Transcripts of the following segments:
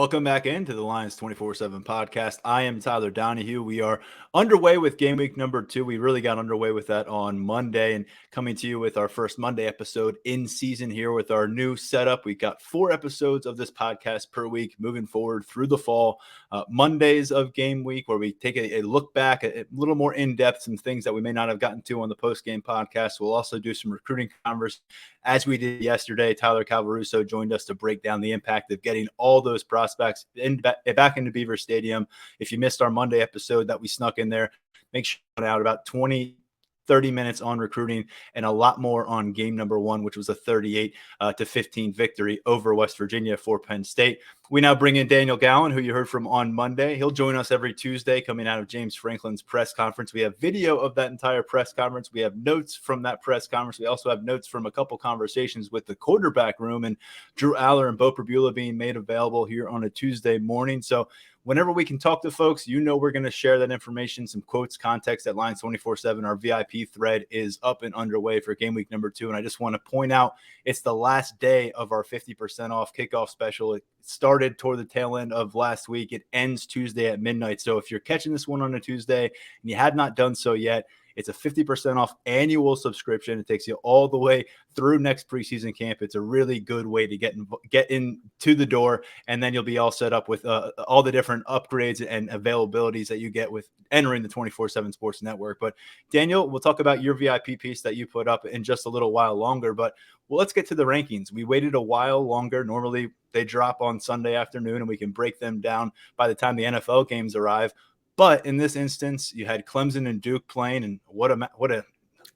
Welcome back into the Lions 24/7 podcast. I am Tyler Donahue. We are underway with game week number 2. We really got underway with that on Monday and coming to you with our first Monday episode in season here with our new setup. We've got 4 episodes of this podcast per week moving forward through the fall. Mondays of game week where we take a look back, a little more in-depth, some things that we may not have gotten to on the post-game podcast. We'll also do some recruiting conversations as we did yesterday. Tyler Calvaruso joined us to break down the impact of getting all those prospects back into Beaver Stadium. If you missed our Monday episode that we snuck in there, make sure you out about 30 minutes on recruiting and a lot more on game number 1, which was a 38-15 victory over West Virginia for Penn State. We now bring in Daniel Gowan, who you heard from on Monday. He'll join us every Tuesday coming out of James Franklin's press conference. We have video of that entire press conference. We have notes from that press conference. We also have notes from a couple conversations with the quarterback room and Drew Allar and Beau Pribula being made available here on a Tuesday morning. So whenever we can talk to folks, we're going to share that information, some quotes, context at Lions 24/7. Our VIP thread is up and underway for game week number 2. And I just want to point out it's the last day of our 50% off kickoff special. It started toward the tail end of last week. It ends Tuesday at midnight. So if you're catching this one on a Tuesday and you had not done so yet, it's a 50% off annual subscription. It takes you all the way through next preseason camp. It's a really good way to get into the door, and then you'll be all set up with all the different upgrades and availabilities that you get with entering the 24/7 Sports Network. But Daniel, we'll talk about your VIP piece that you put up in just a little while longer. But let's get to the rankings. We waited a while longer. Normally they drop on Sunday afternoon, and we can break them down by the time the NFL games arrive. But in this instance, you had Clemson and Duke playing, and what a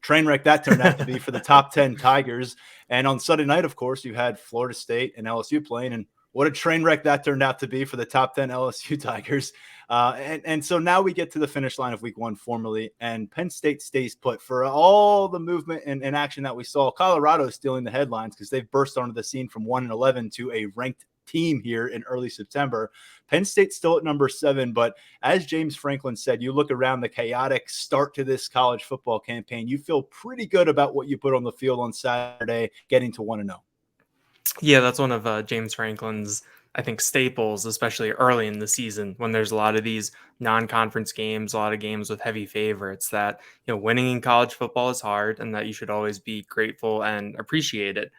train wreck that turned out to be for the top 10 Tigers. And on Sunday night, of course, you had Florida State and LSU playing, and what a train wreck that turned out to be for the top 10 LSU Tigers. And so now we get to the finish line of week 1 formally, and Penn State stays put for all the movement and action that we saw. Colorado is stealing the headlines because they've burst onto the scene from 1-11 to a ranked team here in early September. Penn State still at number 7, but as James Franklin said, you look around the chaotic start to this college football campaign, you feel pretty good about what you put on the field on Saturday, getting to 1-0. Yeah, that's one of James Franklin's, I think, staples, especially early in the season when there's a lot of these non-conference games, a lot of games with heavy favorites, that winning in college football is hard, and that you should always be grateful and appreciate it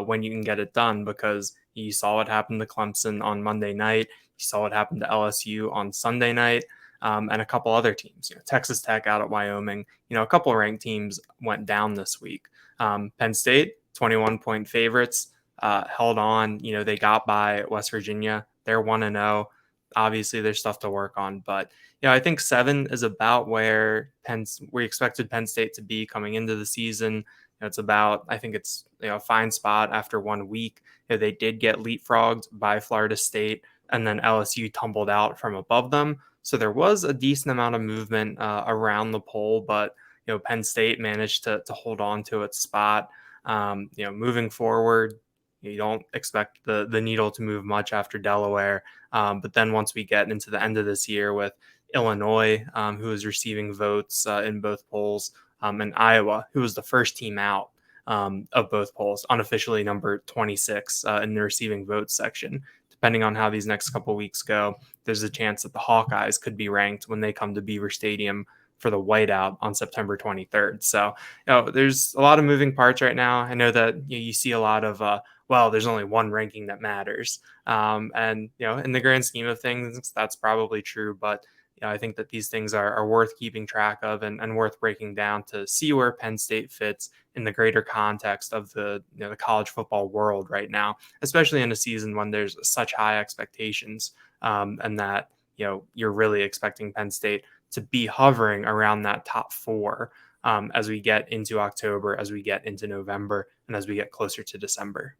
when you can get it done, because you saw what happened to Clemson on Monday night. You saw what happened to LSU on Sunday night, and a couple other teams. Texas Tech out at Wyoming. A couple of ranked teams went down this week. Penn State, 21-point favorites, held on. They got by West Virginia. They're 1-0. Obviously, there's stuff to work on, but I think 7 is about where we expected Penn State to be coming into the season. It's about, I think it's a fine spot after 1 week. They did get leapfrogged by Florida State, and then LSU tumbled out from above them. So there was a decent amount of movement around the poll, but Penn State managed to hold on to its spot. Moving forward, you don't expect the needle to move much after Delaware. But then once we get into the end of this year with Illinois, who is receiving votes in both polls, and Iowa, who was the first team out of both polls, unofficially number 26 in the receiving votes section. Depending on how these next couple weeks go, there's a chance that the Hawkeyes could be ranked when they come to Beaver Stadium for the whiteout on September 23rd. So, there's a lot of moving parts right now. I know that you see a lot of, there's only one ranking that matters. And, in the grand scheme of things, that's probably true. But I think that these things are worth keeping track of and worth breaking down to see where Penn State fits in the greater context of the the college football world right now, especially in a season when there's such high expectations, and that you're really expecting Penn State to be hovering around that top 4 as we get into October, as we get into November, and as we get closer to December.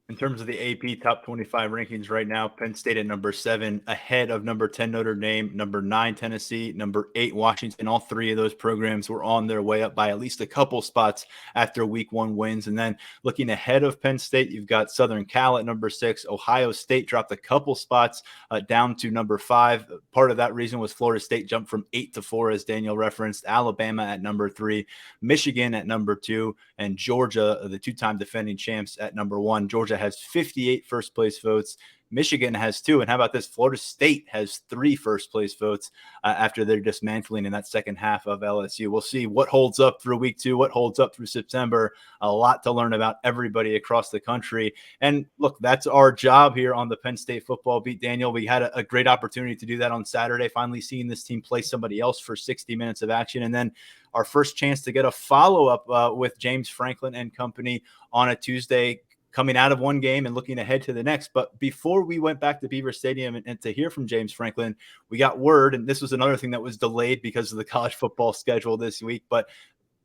In terms of the AP top 25 rankings right now, Penn State at number 7, ahead of number 10 Notre Dame, number 9 Tennessee, number 8 Washington. All 3 of those programs were on their way up by at least a couple spots after week 1 wins. And then looking ahead of Penn State, you've got Southern Cal at number 6. Ohio State dropped a couple spots down to number 5. Part of that reason was Florida State jumped from 8 to 4, as Daniel referenced. Alabama at number 3, Michigan at number 2, and Georgia, the 2-time defending champs, at number 1. Georgia has 58 first place votes. Michigan has 2. And how about this? Florida State has 3 first place votes after their dismantling in that second half of LSU. We'll see what holds up through week 2, what holds up through September. A lot to learn about everybody across the country. And look, that's our job here on the Penn State football beat, Daniel. We had a great opportunity to do that on Saturday, finally seeing this team play somebody else for 60 minutes of action. And then our first chance to get a follow-up with James Franklin and company on a Tuesday, coming out of one game and looking ahead to the next. But before we went back to Beaver Stadium and to hear from James Franklin, we got word, and this was another thing that was delayed because of the college football schedule this week, but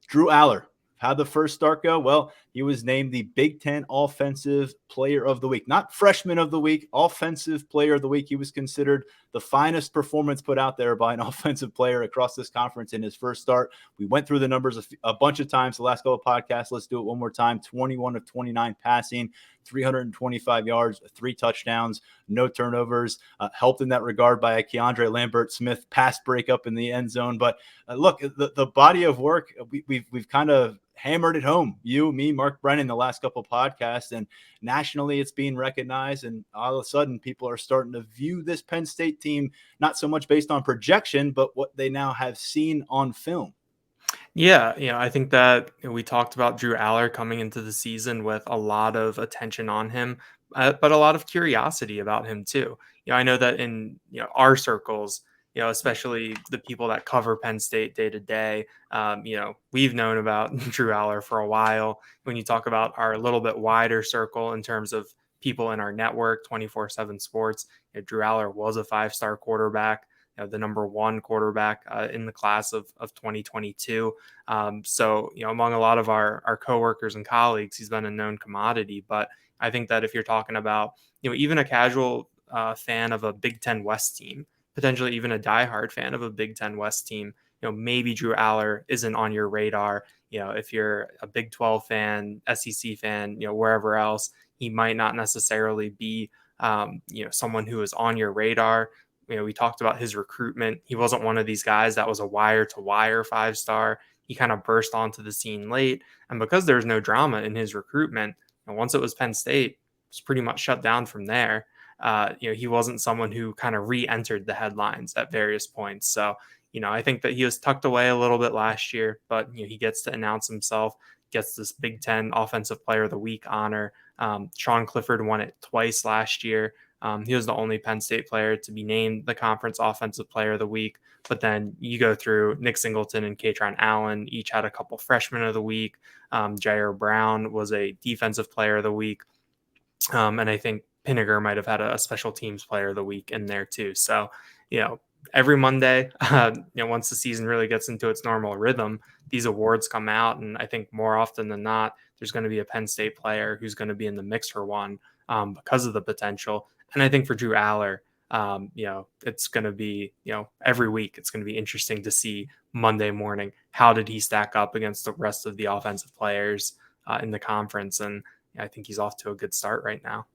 Drew Allar, how'd the first start go? Well, he was named the Big Ten Offensive Player of the Week, not Freshman of the Week, Offensive Player of the Week. He was considered the finest performance put out there by an offensive player across this conference in his first start. We went through the numbers a bunch of times the last couple of podcasts. Let's do it one more time. 21 of 29 passing, 325 yards, 3 touchdowns, no turnovers, helped in that regard by a Keandre Lambert-Smith pass breakup in the end zone. But look, the body of work, we've kind of hammered it home. You, me, Mark Brennan, the last couple of podcasts, and nationally it's being recognized. And all of a sudden people are starting to view this Penn State team, not so much based on projection, but what they now have seen on film. Yeah, I think that we talked about Drew Allar coming into the season with a lot of attention on him, but a lot of curiosity about him too. I know that in our circles, especially the people that cover Penn State day to day, we've known about Drew Allar for a while. When you talk about our little bit wider circle in terms of people in our network, 24/7 Sports, Drew Allar was a 5-star quarterback, the number 1 quarterback in the class of 2022. So, among a lot of our coworkers and colleagues, he's been a known commodity. But I think that if you're talking about, even a casual fan of a Big Ten West team, potentially even a diehard fan of a Big Ten West team, maybe Drew Allar isn't on your radar. If you're a Big 12 fan, SEC fan, wherever else, he might not necessarily be, someone who is on your radar. We talked about his recruitment. He wasn't one of these guys that was a wire-to-wire 5-star. He kind of burst onto the scene late. And because there's no drama in his recruitment, and once it was Penn State, it was pretty much shut down from there. He wasn't someone who kind of re-entered the headlines at various points. So, I think that he was tucked away a little bit last year, but he gets to announce himself, gets this Big Ten Offensive Player of the Week honor. Sean Clifford won it twice last year. He was the only Penn State player to be named the Conference Offensive Player of the Week. But then you go through Nick Singleton and Katron Allen, each had a couple Freshmen of the Week. Jair Brown was a Defensive Player of the Week. And I think Pinniger might have had a Special Teams Player of the Week in there too. So, every Monday, once the season really gets into its normal rhythm, these awards come out. And I think more often than not, there's going to be a Penn State player who's going to be in the mix for one because of the potential. And I think for Drew Allar, it's going to be, every week, it's going to be interesting to see Monday morning, how did he stack up against the rest of the offensive players in the conference? And I think he's off to a good start right now.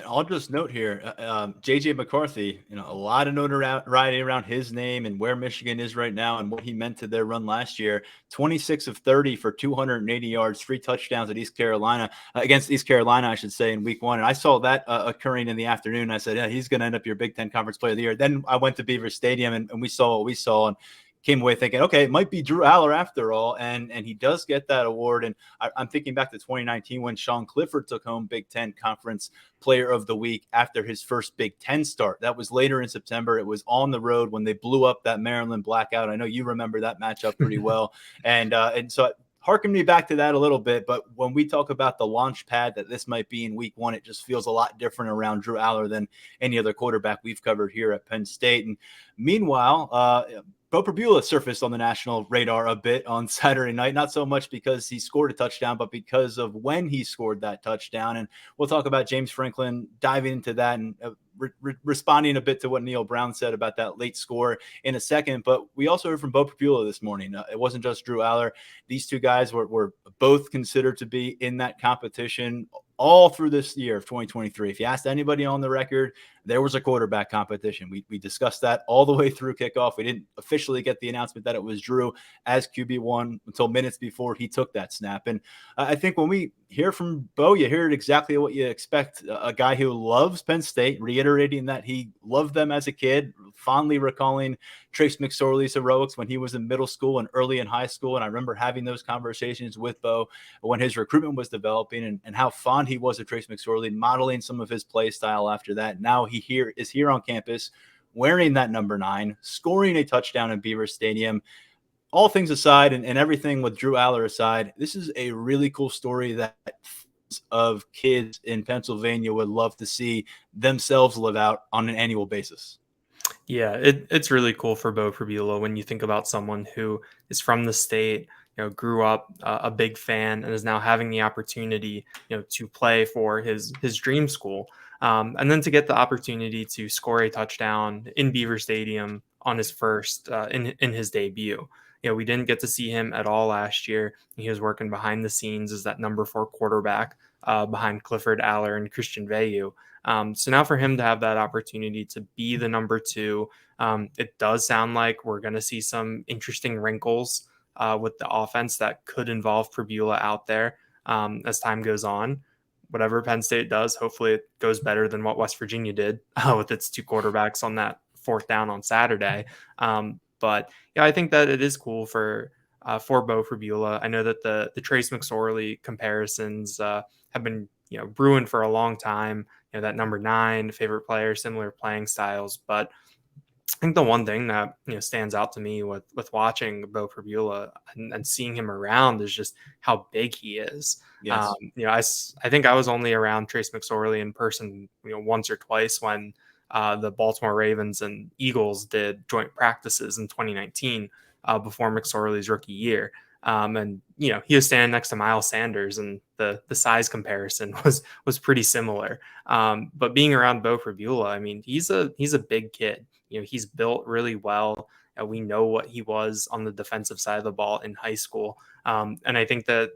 I'll just note here, JJ McCarthy, a lot of notoriety around his name and where Michigan is right now and what he meant to their run last year. 26 of 30 for 280 yards, 3 touchdowns at East Carolina, against East Carolina, I should say, in week 1. And I saw that occurring in the afternoon. I said, yeah, he's going to end up your Big Ten Conference Player of the Year. Then I went to Beaver Stadium and we saw what we saw. And came away thinking, okay, it might be Drew Allar after all. And he does get that award. And I'm thinking back to 2019 when Sean Clifford took home Big Ten Conference Player of the Week after his first Big Ten start. That was later in September. It was on the road when they blew up that Maryland blackout. I know you remember that matchup pretty well. And so harken me back to that a little bit. But when we talk about the launch pad that this might be in week 1, it just feels a lot different around Drew Allar than any other quarterback we've covered here at Penn State. And meanwhile, Beau Pribula surfaced on the national radar a bit on Saturday night, not so much because he scored a touchdown, but because of when he scored that touchdown. And we'll talk about James Franklin diving into that and responding a bit to what Neil Brown said about that late score in a second. But we also heard from Beau Pribula this morning. It wasn't just Drew Allar. These two guys were both considered to be in that competition. all through this year of 2023. If you asked anybody on the record, there was a quarterback competition. We discussed that all the way through kickoff. We didn't officially get the announcement that it was Drew as QB1 until minutes before he took that snap. And I think when we hear from Beau, you hear exactly what you expect. A guy who loves Penn State, reiterating that he loved them as a kid, fondly recalling Trace McSorley's heroics when he was in middle school and early in high school. And I remember having those conversations with Beau when his recruitment was developing, and how fond he was of Trace McSorley, modeling some of his play style after that. Now he is here on campus wearing that number 9, scoring a touchdown in Beaver Stadium. All things aside, and everything with Drew Allar aside, this is a really cool story that of kids in Pennsylvania would love to see themselves live out on an annual basis. Yeah, it's really cool for Beau Pribula when you think about someone who is from the state, grew up a big fan, and is now having the opportunity, to play for his dream school, and then to get the opportunity to score a touchdown in Beaver Stadium on his first in his debut. We didn't get to see him at all last year. He was working behind the scenes as that number 4 quarterback behind Clifford Allar and Christian Veilleux. So now for him to have that opportunity to be the number 2, it does sound like we're going to see some interesting wrinkles with the offense that could involve Pribula out there as time goes on. Whatever Penn State does, hopefully it goes better than what West Virginia did with its 2 quarterbacks on that 4th down on Saturday. But yeah, I think that it is cool for Beau Pribula. I know that the Trace McSorley comparisons have been brewing for a long time. That number 9 favorite player, similar playing styles. But I think the one thing that stands out to me with watching Beau Pribula and seeing him around is just how big he is. Yes. I think I was only around Trace McSorley in person once or twice when the Baltimore Ravens and Eagles did joint practices in 2019 before McSorley's rookie year. And he was standing next to Miles Sanders, and the size comparison was pretty similar. But being around Beau Pribula, I mean, he's a big kid. He's built really well. We know what he was on the defensive side of the ball in high school. And I think that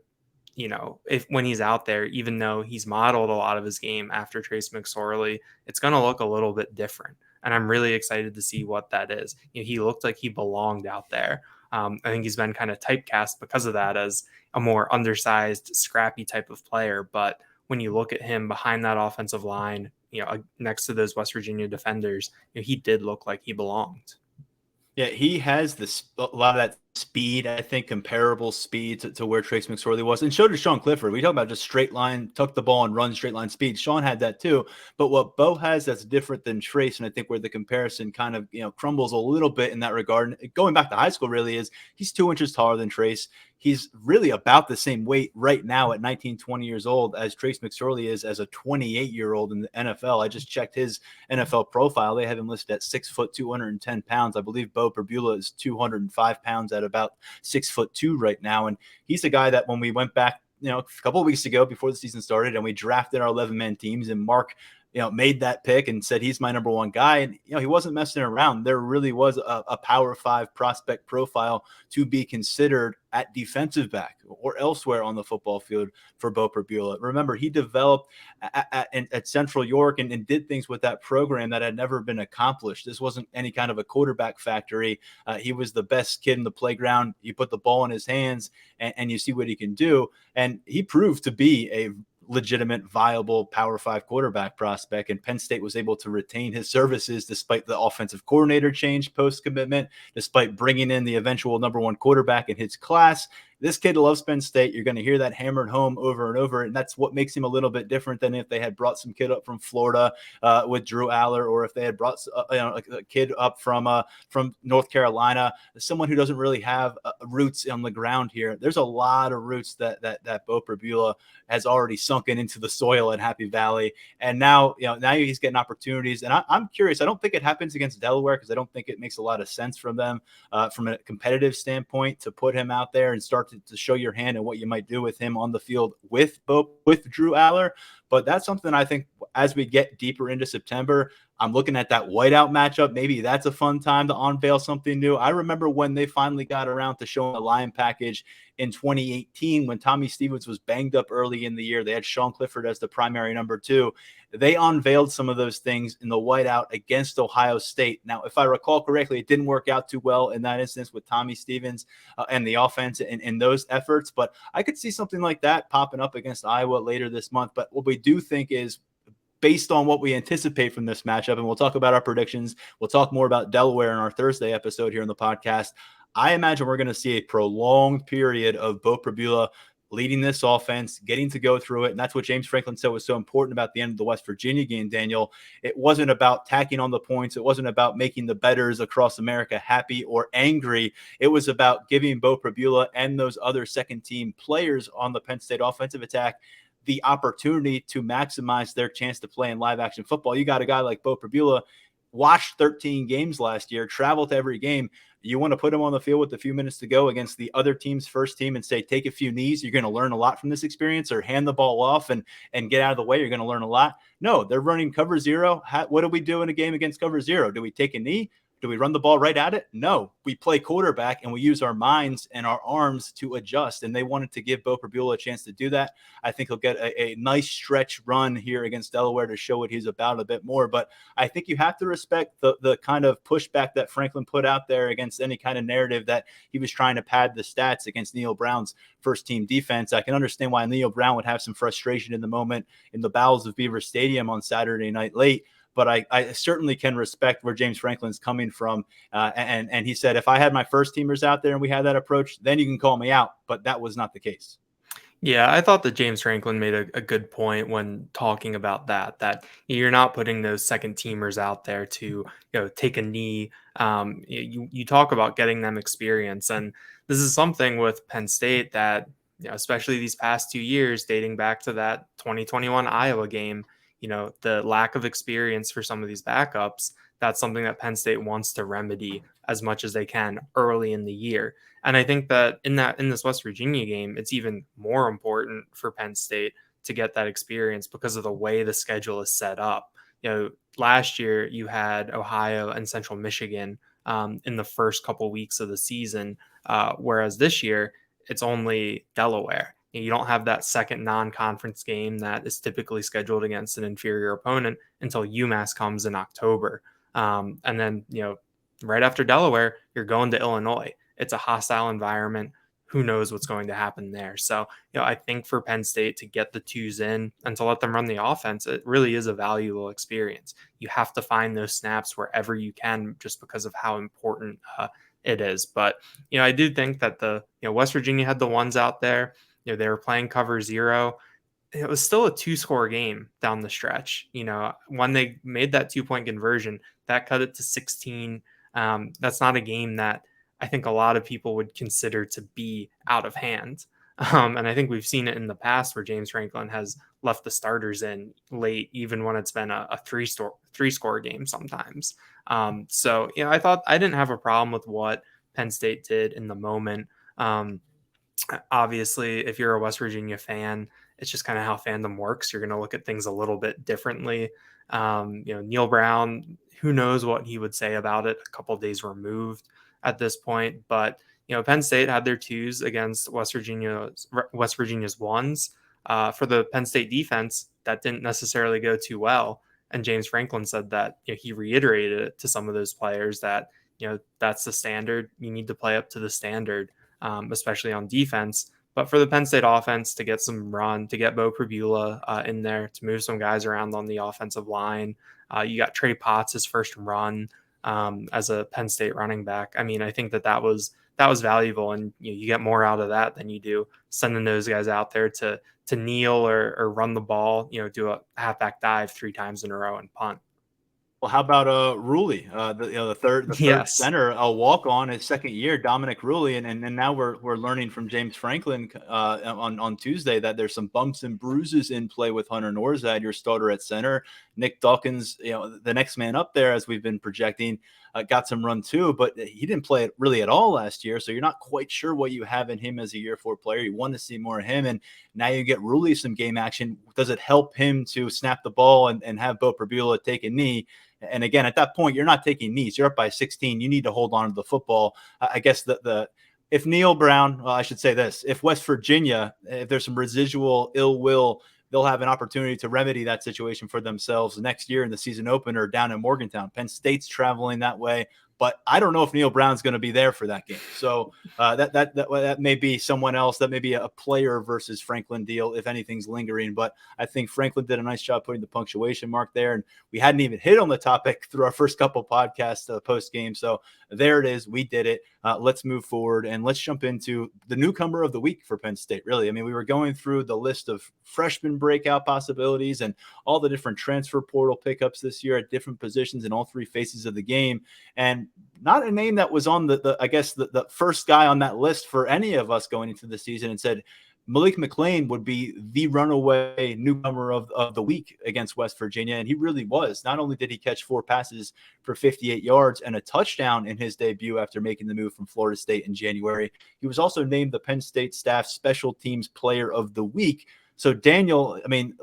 when he's out there, even though he's modeled a lot of his game after Trace McSorley, it's going to look a little bit different. And I'm really excited to see what that is. He looked like he belonged out there. I think he's been kind of typecast because of that as a more undersized, scrappy type of player. But when you look at him behind that offensive line, next to those West Virginia defenders, he did look like he belonged. Yeah, he has a lot of that speed, I think, comparable speed to where Trace McSorley was. And so did Sean Clifford. We talk about just straight line, tuck the ball and run straight line speed. Sean had that too. But what Beau has that's different than Trace, and I think where the comparison kind of crumbles a little bit in that regard, going back to high school really, is he's 2 inches taller than Trace. He's really about the same weight right now at 19, 20 years old as Trace McSorley is as a 28-year-old in the NFL. I just checked his NFL profile. They have him listed at 6 foot, 210 pounds. I believe Beau Pribula is 205 pounds at about 6'2" right now. And he's a guy that when we went back, a couple of weeks ago before the season started and we drafted our 11-man teams, and Mark made that pick and said he's my number 1 guy. And, he wasn't messing around. There really was a Power 5 prospect profile to be considered at defensive back or elsewhere on the football field for Beau Pribula. Remember, he developed at Central York and did things with that program that had never been accomplished. This wasn't any kind of a quarterback factory. He was the best kid in the playground. You put the ball in his hands and you see what he can do. And he proved to be a legitimate, viable Power 5 quarterback prospect, and Penn State was able to retain his services despite the offensive coordinator change post-commitment, despite bringing in the eventual number 1 quarterback in his class. This kid loves Penn State. You're going to hear that hammered home over and over, and that's what makes him a little bit different than if they had brought some kid up from Florida with Drew Allar, or if they had brought a kid up from North Carolina, someone who doesn't really have roots on the ground here. There's a lot of roots that Beau Pribula has already sunken into the soil at Happy Valley, and now he's getting opportunities. And I'm curious. I don't think it happens against Delaware because I don't think it makes a lot of sense from them from a competitive standpoint to put him out there and start to show your hand and what you might do with him on the field with Drew Allar. But that's something I think as we get deeper into September, I'm looking at that whiteout matchup. Maybe that's a fun time to unveil something new. I remember when they finally got around to showing the Lion package in 2018 when Tommy Stevens was banged up early in the year. They had Sean Clifford as the primary number 2. They unveiled some of those things in the whiteout against Ohio State. Now, if I recall correctly, it didn't work out too well in that instance with Tommy Stevens and the offense in those efforts. But I could see something like that popping up against Iowa later this month. But what we do think is, based on what we anticipate from this matchup, and we'll talk about our predictions, we'll talk more about Delaware in our Thursday episode here on the podcast. I imagine we're going to see a prolonged period of Beau Pribula leading this offense, getting to go through it. And that's what James Franklin said was so important about the end of the West Virginia game, Daniel. It wasn't about tacking on the points. It wasn't about making the bettors across America happy or angry. It was about giving Beau Pribula and those other second-team players on the Penn State offensive attack the opportunity to maximize their chance to play in live action football. You got a guy like Beau Pribula, watched 13 games last year, traveled to every game. You want to put him on the field with a few minutes to go against the other team's first team and say, take a few knees. You're going to learn a lot from this experience, or hand the ball off and get out of the way. You're going to learn a lot. No, they're running cover zero. What do we do in a game against cover zero? Do we take a knee? Do we run the ball right at it? No, we play quarterback and we use our minds and our arms to adjust. And they wanted to give Beau Pribula a chance to do that. I think he'll get a nice stretch run here against Delaware to show what he's about a bit more. But I think you have to respect the kind of pushback that Franklin put out there against any kind of narrative that he was trying to pad the stats against Neil Brown's first team defense. I can understand why Neil Brown would have some frustration in the moment in the bowels of Beaver Stadium on Saturday night late. But I certainly can respect where James Franklin's coming from. And he said, if I had my first teamers out there and we had that approach, then you can call me out. But that was not the case. Yeah, I thought that James Franklin made a good point when talking about that you're not putting those second teamers out there to, take a knee. You talk about getting them experience. And this is something with Penn State that, especially these past 2 years, dating back to that 2021 Iowa game, the lack of experience for some of these backups, that's something that Penn State wants to remedy as much as they can early in the year. And I think that in this West Virginia game, it's even more important for Penn State to get that experience because of the way the schedule is set up. Last year you had Ohio and Central Michigan in the first couple weeks of the season, whereas this year it's only Delaware. You don't have that second non-conference game that is typically scheduled against an inferior opponent until UMass comes in October. And then, right after Delaware, you're going to Illinois. It's a hostile environment. Who knows what's going to happen there? So, I think for Penn State to get the twos in and to let them run the offense, it really is a valuable experience. You have to find those snaps wherever you can just because of how important it is. But, I do think that West Virginia had the ones out there. They were playing cover zero. It was still a 2-score game down the stretch. When they made that 2-point conversion, that cut it to 16. That's not a game that I think a lot of people would consider to be out of hand. And I think we've seen it in the past where James Franklin has left the starters in late, even when it's been a three-score game sometimes. So, I thought I didn't have a problem with what Penn State did in the moment. Obviously, if you're a West Virginia fan, it's just kind of how fandom works. You're going to look at things a little bit differently. Neil Brown, who knows what he would say about it a couple days removed at this point. But, Penn State had their twos against West Virginia's ones. For the Penn State defense, that didn't necessarily go too well. And James Franklin said that he reiterated it to some of those players that, that's the standard. You need to play up to the standard. Especially on defense. But for the Penn State offense to get some run, to get Beau Pribula in there, to move some guys around on the offensive line. You got Trey Potts' first run as a Penn State running back. I mean, I think that was valuable, and you get more out of that than you do sending those guys out there to kneel or run the ball, do a halfback dive 3 times in a row and punt. Well, how about Ruley, the third Yes. center, a walk on his second year, Dominic Ruley, and now we're learning from James Franklin on Tuesday that there's some bumps and bruises in play with Hunter Norzad, your starter at center. Nick Dawkins, the next man up there, as we've been projecting. got some run too, but he didn't play it really at all last year. So you're not quite sure what you have in him as a year 4 player. You want to see more of him. And now you get Rulli some game action. Does it help him to snap the ball and have Beau Pribula take a knee? And again, at that point, you're not taking knees. You're up by 16. You need to hold on to the football. I guess if Neil Brown, well, I should say this, if West Virginia, if there's some residual ill will, they'll have an opportunity to remedy that situation for themselves next year in the season opener down in Morgantown. Penn State's traveling that way, but I don't know if Neil Brown's going to be there for that game. So that may be someone else. That may be a player versus Franklin deal if anything's lingering. But I think Franklin did a nice job putting the punctuation mark there, and we hadn't even hit on the topic through our first couple podcasts post game. So there it is. We did it. Let's move forward and let's jump into the newcomer of the week for Penn State. Really, I mean, we were going through the list of freshman breakout possibilities and all the different transfer portal pickups this year at different positions in all three phases of the game, and not a name that was on the first guy on that list for any of us going into the season, and said Malik McClain would be the runaway newcomer of the week against West Virginia. And he really was. Not only did he catch 4 passes for 58 yards and a touchdown in his debut after making the move from Florida State in January, he was also named the Penn State staff special teams player of the week. So Daniel, I mean,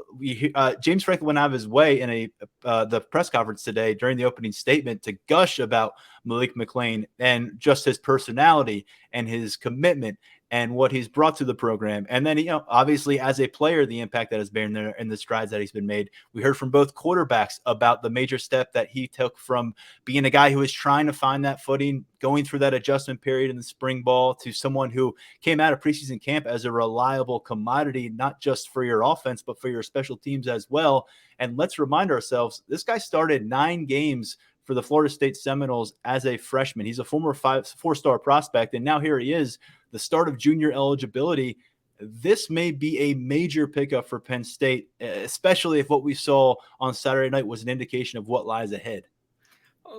James Franklin went out of his way in the press conference today during the opening statement to gush about Malik McClain and just his personality and his commitment and what he's brought to the program. And then, obviously as a player, the impact that has been there and the strides that he's been made. We heard from both quarterbacks about the major step that he took from being a guy who was trying to find that footing, going through that adjustment period in the spring ball, to someone who came out of preseason camp as a reliable commodity, not just for your offense, but for your special teams as well. And let's remind ourselves, this guy started 9 games for the Florida State Seminoles as a freshman. He's a former 4-star prospect, and now here he is, the start of junior eligibility. This may be a major pickup for Penn State, especially if what we saw on Saturday night was an indication of what lies ahead.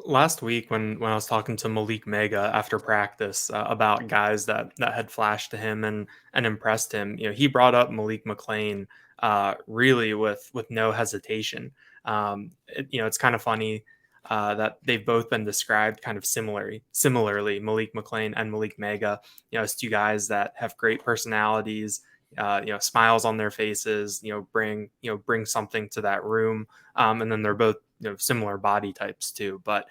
Last week when I was talking to Malik Mega after practice about guys that had flashed to him and impressed him, he brought up Malik McClain really with no hesitation. It's kind of funny that they've both been described kind of similarly, Malik McClain and Malik Mega, as 2 guys that have great personalities, smiles on their faces, bring something to that room. And then they're both, similar body types too. But,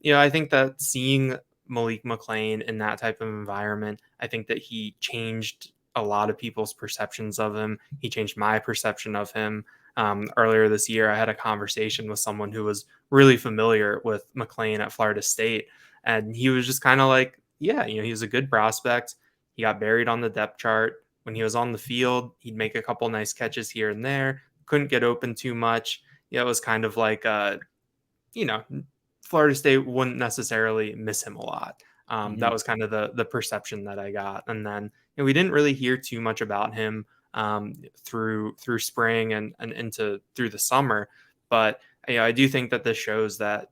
I think that seeing Malik McClain in that type of environment, I think that he changed a lot of people's perceptions of him. He changed my perception of him. Earlier this year, I had a conversation with someone who was really familiar with McClain at Florida State. And he was just kind of like, yeah, he was a good prospect. He got buried on the depth chart. When he was on the field, he'd make a couple nice catches here and there. Couldn't get open too much. It was kind of like, Florida State wouldn't necessarily miss him a lot. That was kind of the perception that I got. And then we didn't really hear too much about him through spring and into through the summer. But I do think that this shows that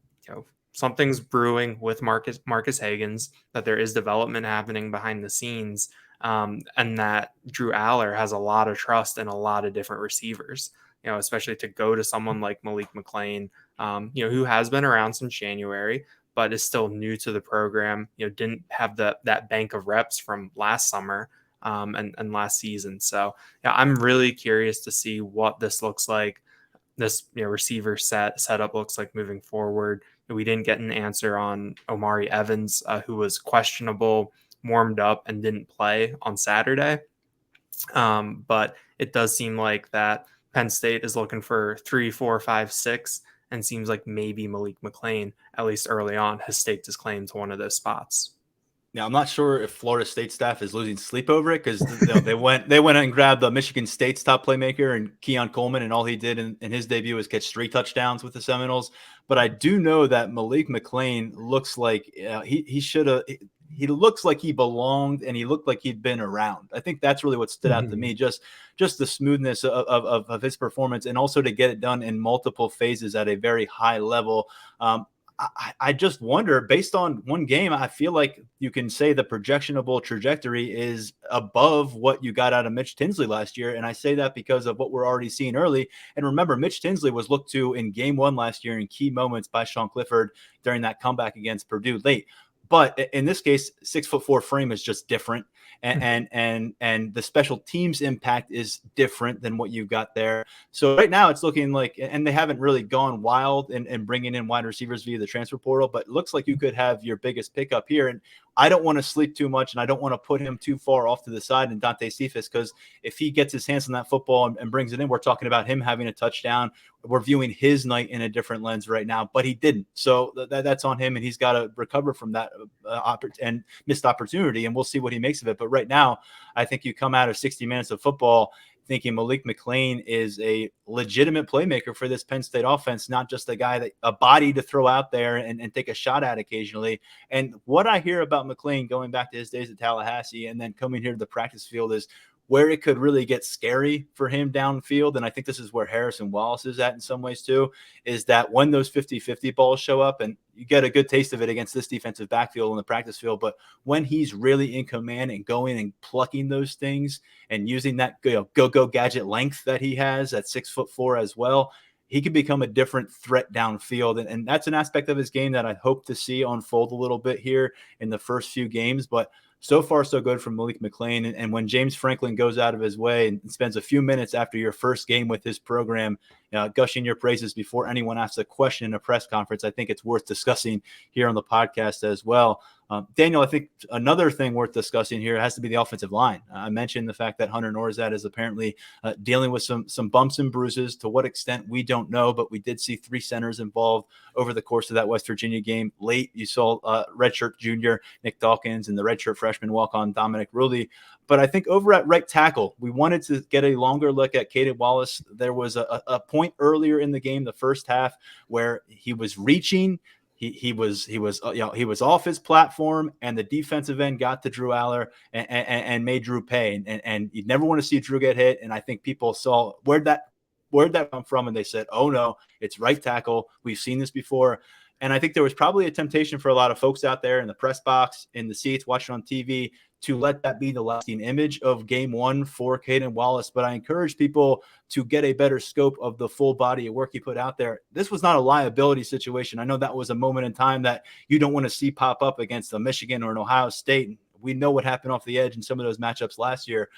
something's brewing with Marcus Hagans, that there is development happening behind the scenes, and that Drew Allar has a lot of trust in a lot of different receivers, especially to go to someone like Malik McClain, who has been around since January, but is still new to the program, didn't have that bank of reps from last summer and last season. So I'm really curious to see what this looks like. This receiver setup looks like moving forward. We didn't get an answer on Omari Evans, who was questionable, warmed up, and didn't play on Saturday. But it does seem like that Penn State is looking for 3, 4, 5, 6, and seems like maybe Malik McClain, at least early on, has staked his claim to one of those spots. Now, I'm not sure if Florida State staff is losing sleep over it, because they went and grabbed the Michigan State's top playmaker and Keon Coleman, and all he did in his debut was catch 3 touchdowns with the Seminoles. But I do know that Malik McClain looks like he should have. He looks like he belonged, and he looked like he'd been around. I think that's really what stood out to me, just the smoothness of his performance, and also to get it done in multiple phases at a very high level. I just wonder, based on one game, I feel like you can say the projectionable trajectory is above what you got out of Mitch Tinsley last year. And I say that because of what we're already seeing early. And remember, Mitch Tinsley was looked to in game one last year in key moments by Sean Clifford during that comeback against Purdue late. But in this case, 6'4" frame is just different, and the special teams impact is different than what you've got there. So right now it's looking like, and they haven't really gone wild in bringing in wide receivers via the transfer portal, but it looks like you could have your biggest pickup here. And I don't want to sleep too much, and I don't want to put him too far off to the side in Dante Cephas, because if he gets his hands on that football and brings it in, we're talking about him having a touchdown. We're viewing his night in a different lens right now, but he didn't. So that's on him, and he's got to recover from that and missed opportunity, and we'll see what he makes of it. But right now, I think you come out of 60 minutes of football thinking Malik McLean is a legitimate playmaker for this Penn State offense, not just a body to throw out there and take a shot at occasionally. And what I hear about McLean going back to his days at Tallahassee and then coming here to the practice field is where it could really get scary for him downfield. And I think this is where Harrison Wallace is at in some ways too, is that when those 50-50 balls show up, and you get a good taste of it against this defensive backfield in the practice field, but when he's really in command and going and plucking those things and using that go gadget length that he has at 6'4" as well, he could become a different threat downfield. And that's an aspect of his game that I hope to see unfold a little bit here in the first few games. But so far, so good from Malik McLean. And when James Franklin goes out of his way and spends a few minutes after your first game with his program, gushing your praises before anyone asks a question in a press conference, I think it's worth discussing here on the podcast as well. Daniel, I think another thing worth discussing here has to be the offensive line. I mentioned the fact that Hunter Norzad is apparently dealing with some bumps and bruises. To what extent, we don't know, but we did see 3 centers involved over the course of that West Virginia game. Late, you saw redshirt junior Nick Dawkins and the redshirt freshman walk-on Dominic Rulli. But I think over at right tackle, we wanted to get a longer look at Caden Wallace. There was a point earlier in the game, the first half, where he was reaching. He was off his platform, and the defensive end got to Drew Allar and made Drew pay. And you never want to see Drew get hit. And I think people saw where'd that come from, and they said, "Oh no, it's right tackle. We've seen this before." And I think there was probably a temptation for a lot of folks out there in the press box, in the seats, watching on TV, to let that be the lasting image of game one for Caden Wallace. But I encourage people to get a better scope of the full body of work he put out there. This was not a liability situation. I know that was a moment in time that you don't want to see pop up against a Michigan or an Ohio State. We know what happened off the edge in some of those matchups last year.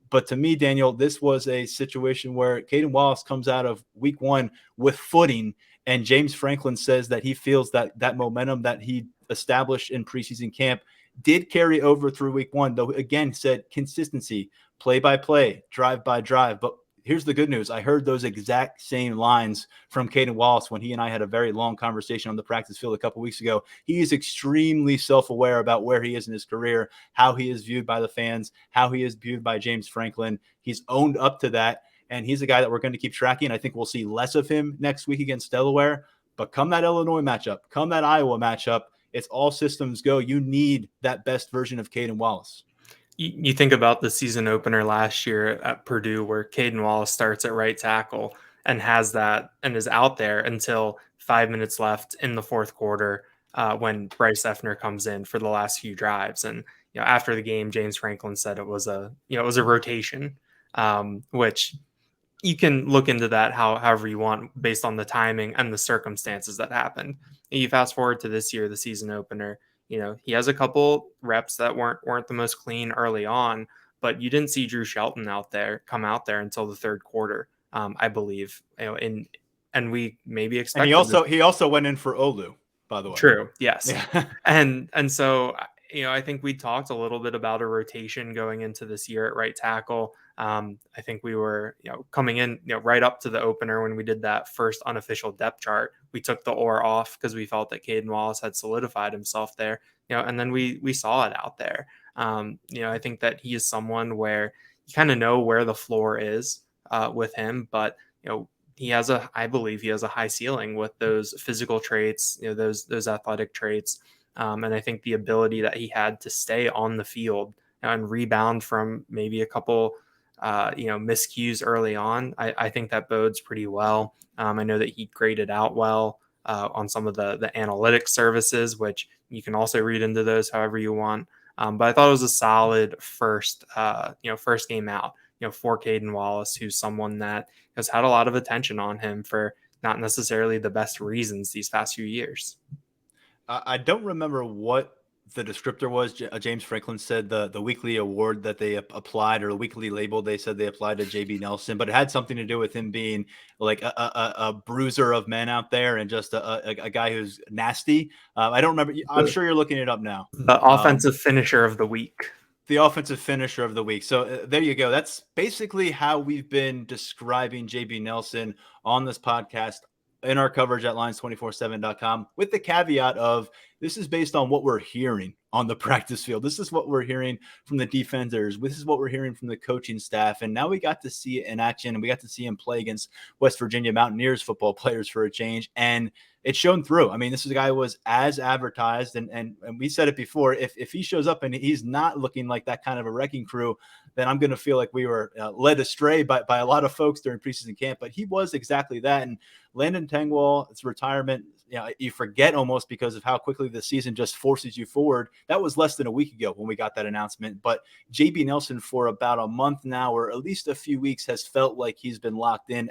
But to me, Daniel, this was a situation where Caden Wallace comes out of week one with footing, and James Franklin says that he feels that momentum that he established in preseason camp did carry over through week one, though again said consistency, play by play, drive by drive. But here's the good news. I heard those exact same lines from Caden Wallace when he and I had a very long conversation on the practice field a couple weeks ago. He is extremely self-aware about where he is in his career, how he is viewed by the fans, how he is viewed by James Franklin. He's owned up to that, and he's a guy that we're going to keep tracking. I think we'll see less of him next week against Delaware, but come that Illinois matchup, come that Iowa matchup, it's all systems go. You need that best version of Caden Wallace. You think about the season opener last year at Purdue, where Caden Wallace starts at right tackle and has that and is out there until 5 minutes left in the fourth quarter when Bryce Effner comes in for the last few drives. And after the game, James Franklin said it was a rotation, which you can look into that however you want based on the timing and the circumstances that happened. And you fast forward to this year, the season opener, he has a couple reps that weren't the most clean early on, but you didn't see Drew Shelton come out there until the third quarter, I believe, and we maybe expected. And he also went in for Olu, by the way. True. Yes. Yeah. and so, I think we talked a little bit about a rotation going into this year at right tackle. I think we were, coming in, right up to the opener when we did that first unofficial depth chart. We took the or off because we felt that Caden Wallace had solidified himself there, and then we saw it out there. I think that he is someone where you kind of know where the floor is with him, but, I believe he has a high ceiling with those physical traits, those athletic traits. And I think the ability that he had to stay on the field and rebound from maybe a couple, miscues early on, I think that bodes pretty well. I know that he graded out well on some of the analytics services, which you can also read into those however you want. But I thought it was a solid first game out, for Caden Wallace, who's someone that has had a lot of attention on him for not necessarily the best reasons these past few years. I don't remember what the descriptor was. James Franklin said the weekly award that they applied, or the weekly label they said they applied to JB Nelson, but it had something to do with him being like a bruiser of men out there and just a guy who's nasty. I don't remember. I'm sure you're looking it up now. The offensive finisher of the week. The offensive finisher of the week. So there you go. That's basically how we've been describing JB Nelson on this podcast in our coverage at lines247.com, with the caveat of this is based on what we're hearing on the practice field. This is what we're hearing from the defenders. This is what we're hearing from the coaching staff. And now we got to see it in action, and we got to see him play against West Virginia Mountaineers football players for a change. And it's shown through. I mean, this is a guy who was as advertised, and we said it before. If he shows up and he's not looking like that kind of a wrecking crew, then I'm going to feel like we were led astray by a lot of folks during preseason camp. But he was exactly that. And Landon Tengwall's retirement, you forget almost because of how quickly the season just forces you forward. That was less than a week ago when we got that announcement. But JB Nelson, for about a month now, or at least a few weeks, has felt like he's been locked in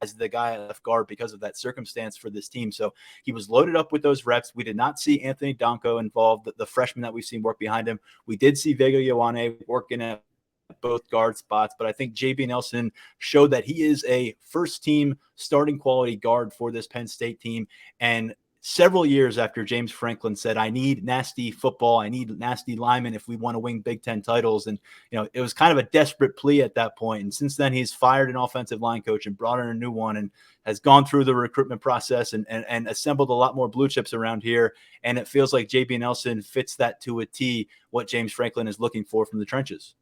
as the guy at left guard because of that circumstance for this team. So he was loaded up with those reps. We did not see Anthony Donko involved, the freshman that we've seen work behind him. We did see Vega Ioane working at both guard spots, but I think JB Nelson showed that he is a first team starting quality guard for this Penn State team. And several years after James Franklin said, I need nasty football, I need nasty linemen if we want to win Big Ten titles. And, it was kind of a desperate plea at that point. And since then, he's fired an offensive line coach and brought in a new one, and has gone through the recruitment process and assembled a lot more blue chips around here. And it feels like JB Nelson fits that to a T, what James Franklin is looking for from the trenches.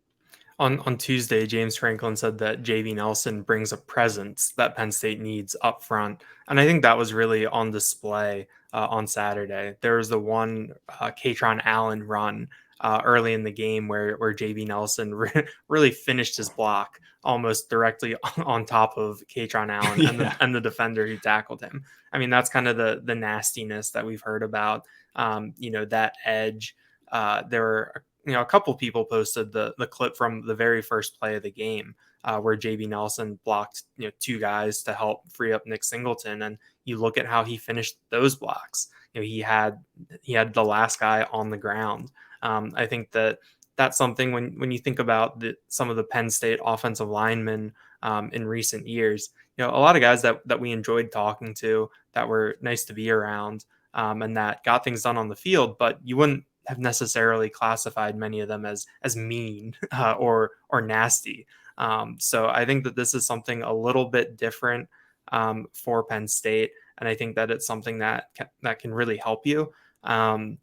On Tuesday, James Franklin said that JV Nelson brings a presence that Penn State needs up front. And I think that was really on display on Saturday. There was the one Katron Allen run early in the game where JV Nelson really finished his block almost directly on top of Katron Allen and the defender who tackled him. I mean, that's kind of the nastiness that we've heard about, that edge. There were a couple people posted the clip from the very first play of the game where JB Nelson blocked, two guys to help free up Nick Singleton. And you look at how he finished those blocks. He had the last guy on the ground. I think that's something when you think about some of the Penn State offensive linemen in recent years, a lot of guys that we enjoyed talking to, that were nice to be around, and that got things done on the field, but you wouldn't have necessarily classified many of them as mean or nasty. So I think that this is something a little bit different for Penn State, and I think that it's something that can really help you. For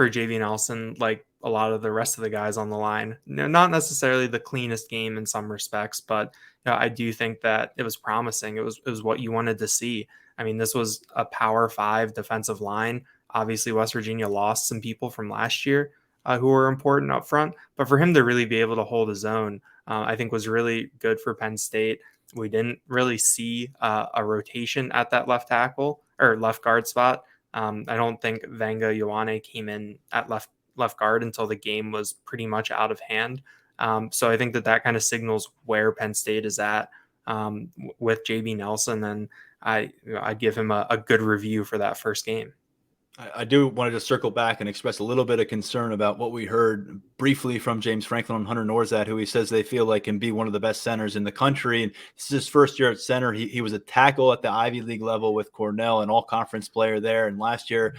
JV Nelson, like a lot of the rest of the guys on the line, not necessarily the cleanest game in some respects, but I do think that it was promising. It was what you wanted to see. I mean, this was a Power 5 defensive line. Obviously, West Virginia lost some people from last year who were important up front, but for him to really be able to hold his own, I think was really good for Penn State. We didn't really see a rotation at that left tackle or left guard spot. I don't think Vega Ioane came in at left guard until the game was pretty much out of hand. So I think that kind of signals where Penn State is at with JB Nelson, and I'd give him a good review for that first game. I do want to just circle back and express a little bit of concern about what we heard briefly from James Franklin on Hunter Norzad, who he says they feel like can be one of the best centers in the country. And this is his first year at center. He was a tackle at the Ivy League level with Cornell, an all-conference player there. And last year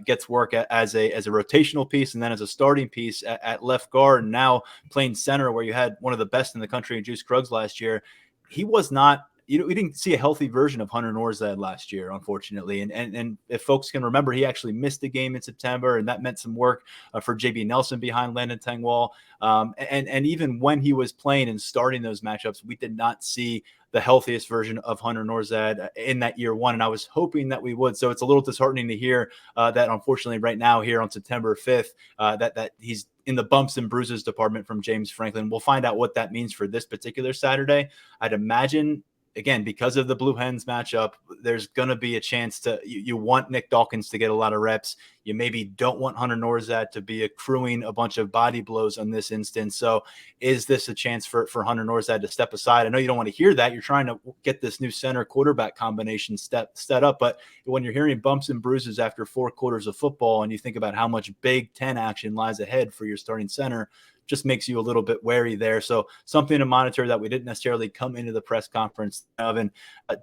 gets work as a rotational piece and then as a starting piece at left guard, and now playing center where you had one of the best in the country in Juice Krug's last year. He was not – we didn't see a healthy version of Hunter Norzad last year, unfortunately. And if folks can remember, he actually missed a game in September, and that meant some work for JB Nelson behind Landon Tengwall. And even when he was playing and starting those matchups, we did not see the healthiest version of Hunter Norzad in that year one. And I was hoping that we would. So it's a little disheartening to hear that unfortunately right now here on September 5th, that he's in the bumps and bruises department from James Franklin. We'll find out what that means for this particular Saturday. I'd imagine again, because of the Blue Hens matchup, there's going to be a chance to you want Nick Dawkins to get a lot of reps. You maybe don't want Hunter Norzad to be accruing a bunch of body blows on this instance. So is this a chance for Hunter Norzad to step aside? I know you don't want to hear that. You're trying to get this new center quarterback combination set up. But when you're hearing bumps and bruises after 4 quarters of football and you think about how much Big Ten action lies ahead for your starting center, just makes you a little bit wary there. So something to monitor that we didn't necessarily come into the press conference of. And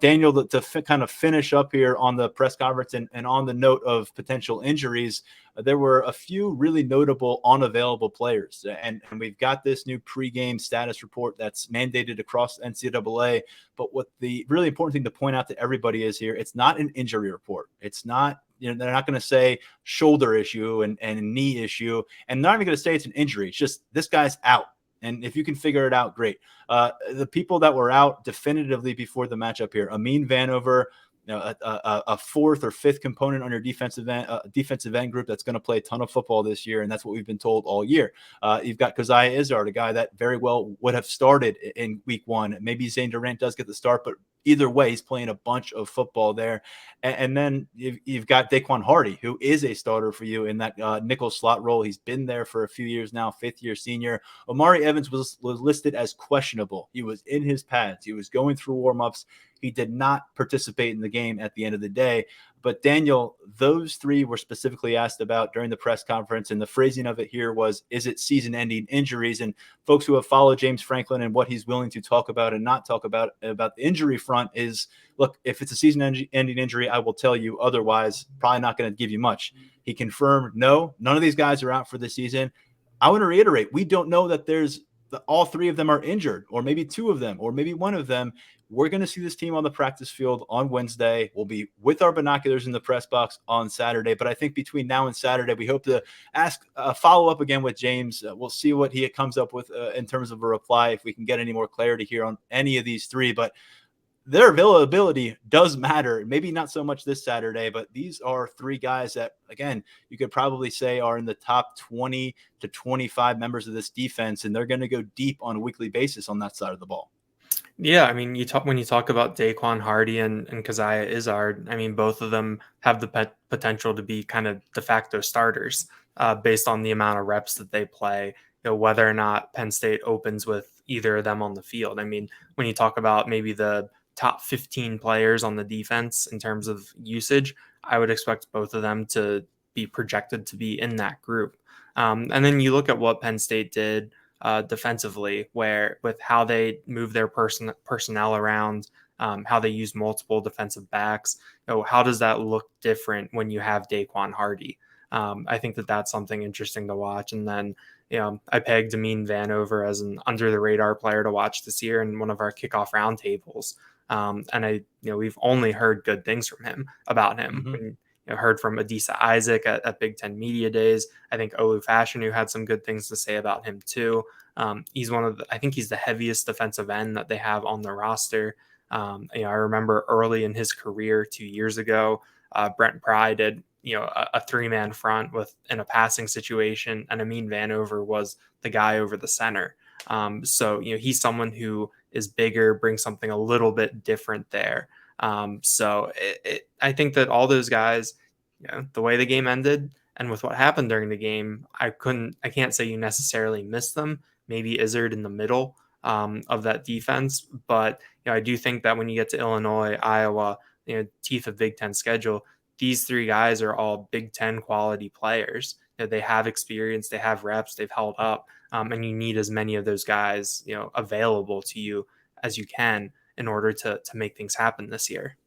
Daniel, to kind of finish up here on the press conference and on the note of potential injuries, there were a few really notable unavailable players. And we've got this new pregame status report that's mandated across NCAA. But what the really important thing to point out to everybody is here, it's not an injury report. It's not, they're not going to say shoulder issue and knee issue, and not even going to say it's an injury. It's just this guy's out. And if you can figure it out, great. The people that were out definitively before the matchup here, Amin Vanover, a 4th or 5th component on your defensive end group that's going to play a ton of football this year, and that's what we've been told all year. You've got Keziah Izzard, a guy that very well would have started in week 1. Maybe Zane Durant does get the start, but either way, he's playing a bunch of football there. And then you've got Daquan Hardy, who is a starter for you in that nickel slot role. He's been there for a few years now, 5th-year senior. Omari Evans was listed as questionable. He was in his pads. He was going through warmups. He did not participate in the game at the end of the day. But Daniel, those 3 were specifically asked about during the press conference, and the phrasing of it here was, is it season-ending injuries? And folks who have followed James Franklin and what he's willing to talk about and not talk about the injury front is, look, if it's a season-ending injury, I will tell you. Otherwise, probably not going to give you much. He confirmed, no, none of these guys are out for the season. I want to reiterate, we don't know that all 3 of them are injured, or maybe 2 of them, or maybe 1 of them. We're going to see this team on the practice field on Wednesday. We'll be with our binoculars in the press box on Saturday. But I think between now and Saturday, we hope to ask a follow-up again with James. We'll see what he comes up with in terms of a reply, if we can get any more clarity here on any of these 3. But their availability does matter. Maybe not so much this Saturday, but these are 3 guys that, again, you could probably say are in the top 20 to 25 members of this defense, and they're going to go deep on a weekly basis on that side of the ball. Yeah, I mean, when you talk about Daquan Hardy and Keziah Izzard, I mean, both of them have the potential to be kind of de facto starters based on the amount of reps that they play, whether or not Penn State opens with either of them on the field. I mean, when you talk about maybe the top 15 players on the defense in terms of usage, I would expect both of them to be projected to be in that group. And then you look at what Penn State did defensively, where with how they move their personnel around, how they use multiple defensive backs. How does that look different when you have Daquan Hardy? I think that's something interesting to watch. And then, I pegged Amin Vanover as an under the radar player to watch this year in one of our kickoff roundtables. And we've only heard good things from him about him. Mm-hmm. Heard from Adisa Isaac at Big Ten Media Days. I think Olu Fashion, who had some good things to say about him too. He's I think he's the heaviest defensive end that they have on the roster. I remember early in his career 2 years ago, Brent Pry did, a 3-man front in a passing situation, and Amin Vanover was the guy over the center. So he's someone who is bigger, brings something a little bit different there. So I think that all those guys, the way the game ended and with what happened during the game, I can't say you necessarily missed them. Maybe Izzard in the middle of that defense. But I do think that when you get to Illinois, Iowa, teeth of Big Ten schedule, these 3 guys are all Big Ten quality players. They have experience, they have reps, they've held up, and you need as many of those guys, available to you as you can in order to make things happen this year.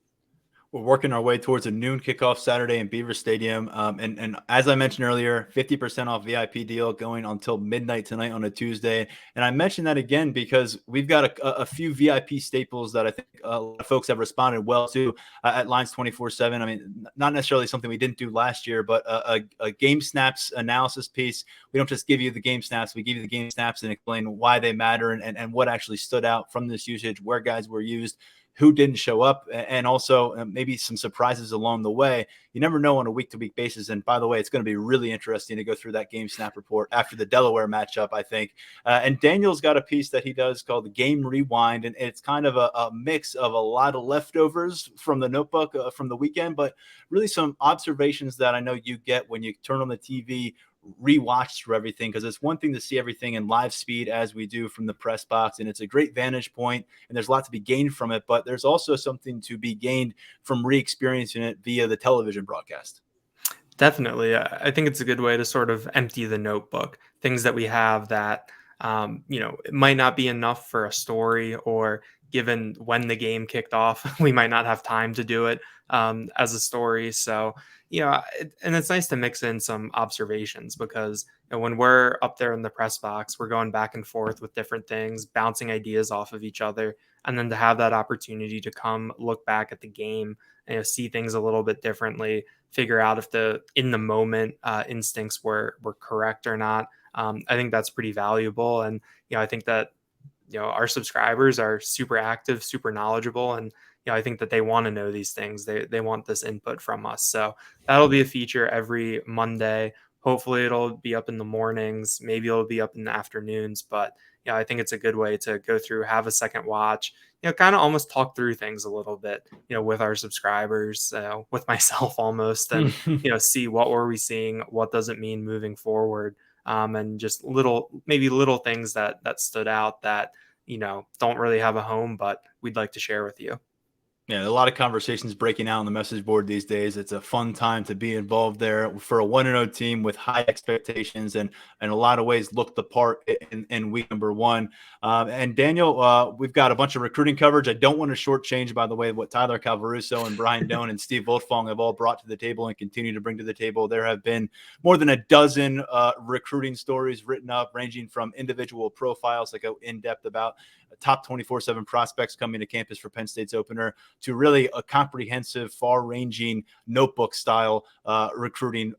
We're working our way towards a noon kickoff Saturday in Beaver Stadium. And as I mentioned earlier, 50% off VIP deal going until midnight tonight on a Tuesday. And I mentioned that again because we've got a few VIP staples that I think a lot of folks have responded well to at Lines 24/7. I mean, not necessarily something we didn't do last year, but a game snaps analysis piece. We don't just give you the game snaps. We give you the game snaps and explain why they matter and what actually stood out from this usage, where guys were used. who didn't show up, and also maybe some surprises along the way. You never know on a week-to-week basis. And by the way, it's going to be really interesting to go through that game snap report after the Delaware matchup, I think. And Daniel's got a piece that he does called the Game Rewind, and it's kind of a mix of a lot of leftovers from the notebook from the weekend, but really some observations that I know you get when you turn on the TV, rewatch through everything, because it's one thing to see everything in live speed as we do from the press box, and it's a great vantage point and there's a lot to be gained from it, but there's also something to be gained from re-experiencing it via the television broadcast. Definitely. I think it's a good way to sort of empty the notebook, things that we have that, it might not be enough for a story, or given when the game kicked off, we might not have time to do it as a story. So, and it's nice to mix in some observations, because when we're up there in the press box, we're going back and forth with different things, bouncing ideas off of each other. And then to have that opportunity to come look back at the game and see things a little bit differently, figure out if the in the moment instincts were correct or not. I think that's pretty valuable. And, I think that, our subscribers are super active, super knowledgeable. And, I think that they want to know these things. They want this input from us. So that'll be a feature every Monday. Hopefully it'll be up in the mornings. Maybe it'll be up in the afternoons, but I think it's a good way to go through, have a second watch, kind of almost talk through things a little bit, with our subscribers, with myself almost, and, see what were we seeing? What does it mean moving forward? And just maybe little things that stood out that, don't really have a home, but we'd like to share with you. Yeah, a lot of conversations breaking out on the message board these days. It's a fun time to be involved there for a 1-0 team with high expectations, and in a lot of ways looked the part in week number one. And Daniel, we've got a bunch of recruiting coverage. I don't want to shortchange, by the way, what Tyler Calvaruso and Brian Doan and Steve Voltfong have all brought to the table and continue to bring to the table. There have been more than a dozen recruiting stories written up, ranging from individual profiles that go in depth about top 24/7 prospects coming to campus for Penn State's opener, to really a comprehensive, far-ranging notebook-style recruiting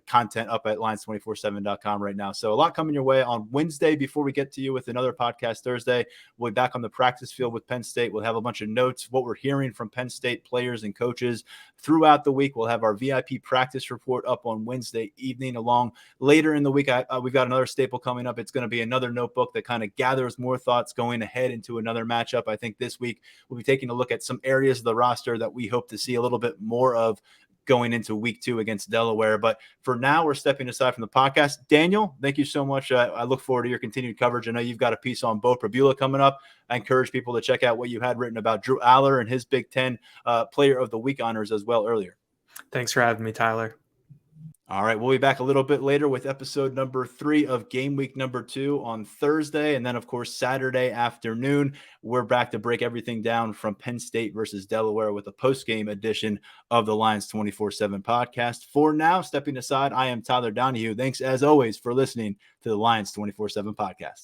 content up at lions247.com right now. So a lot coming your way on Wednesday. Before we get to you with another podcast Thursday, we'll be back on the practice field with Penn State. We'll have a bunch of notes, what we're hearing from Penn State players and coaches throughout the week. We'll have our VIP practice report up on Wednesday evening. Along later in the week, we've got another staple coming up. It's going to be another notebook that kind of gathers more thoughts going ahead into another matchup. I think this week we'll be taking a look at some areas of the roster that we hope to see a little bit more of going into week 2 against Delaware. But for now, we're stepping aside from the podcast. Daniel, thank you so much. I look forward to your continued coverage. I know you've got a piece on Beau Pribula coming up. I encourage people to check out what you had written about Drew Allar and his Big Ten Player of the Week honors as well earlier. Thanks for having me, Tyler. All right, we'll be back a little bit later with episode number 3 of game week number 2 on Thursday. And then, of course, Saturday afternoon, we're back to break everything down from Penn State versus Delaware with a post-game edition of the Lions 24/7 podcast. For now, stepping aside, I am Tyler Donahue. Thanks, as always, for listening to the Lions 24/7 podcast.